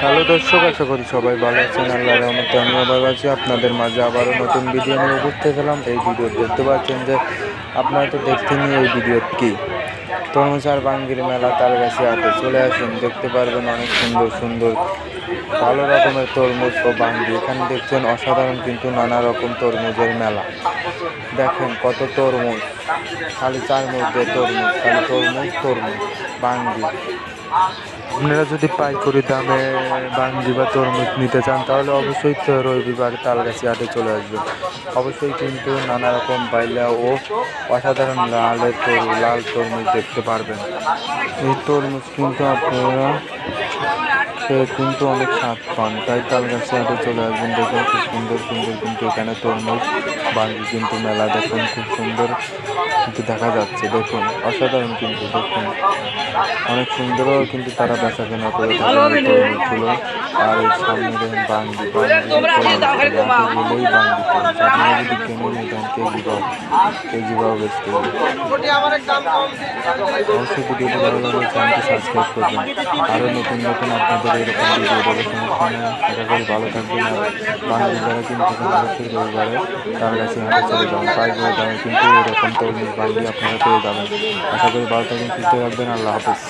Hello দর্শক, আশা করি সবাই ভালো আছেন। আল্লাহর রহমতে আমিও ভালো আছি। আপনাদের মাঝে আবারও নতুন ভিডিও নিয়ে উপস্থিত হলাম। এই ভিডিও দেখতে পাচ্ছেন যে আপনারা তো দেখতেনই এই ভিডিও কি তরমুজ আর বাঙ্গির মেলা তালগাছি হাটে চলে আসুন, দেখতে পারবেন অনেক সুন্দর সুন্দর ভালো রকমের তরমুজ ও বাঙ্গি। এখানে দেখছেন অসাধারণ কিন্তু নানা রকম তরমুজের মেলা। দেখেন কত তরমুজ, খালি চার মধ্যে তরমুজ, খালি তরমুজ তরমুজ বাঙ্গি। আপনারা যদি পাইকারি দামে বাঙ্গি বা তরমুজ নিতে চান তাহলে অবশ্যই তো রবিবার তালগাছি হাটে চলে আসবেন। অবশ্যই কিন্তু নানা রকম বাইলা ও অসাধারণ লাল তরমুজ দেখতে পারবেন। এই তরমুজ কিন্তু আপনারা খেয়ে কিন্তু অনেক স্বাদ পান, তাই তালগাছি হাটে চলে আসবেন। দেখুন খুব সুন্দর সুন্দর কিন্তু এখানে তরমুজ বাঙ্গি কিন্তু মেলা দেখুন খুব সুন্দর কিন্তু দেখা যাচ্ছে। দেখুন অসাধারণ কিন্তু দেখুন অনেক সুন্দরও কিন্তু তারা বেচা কেনা করে থাকেন এই তরমুজগুলো। আর এই সামনে দেখুন বাঙ্গি গেলেই বাঙ্গি তরমুজ আপনারা যদি কিনে নিতেন কেজি ভাও বেচতে হবে। অবশ্যই ভিডিওটি ভালো লাগলে চ্যানেলটি সাবস্ক্রাইব করবেন। আরও নতুন নতুন আপনাদের এরকম ভিডিও দেবে সমস্যা নেই। আশা করি ভালো থাকবেন। আর বাঙ্গি যারা কিনতে চান অবশ্যই রবিবারে তালগাছি হাটে চলে যাবেন। পাইকারি দামে কিন্তু এরকম তরমুজ বাঙ্গি আপনারা পেয়ে যাবেন। আশা করি ভালো থাকবেন, সুস্থ থাকবেন। আল্লাহ হাফেজ।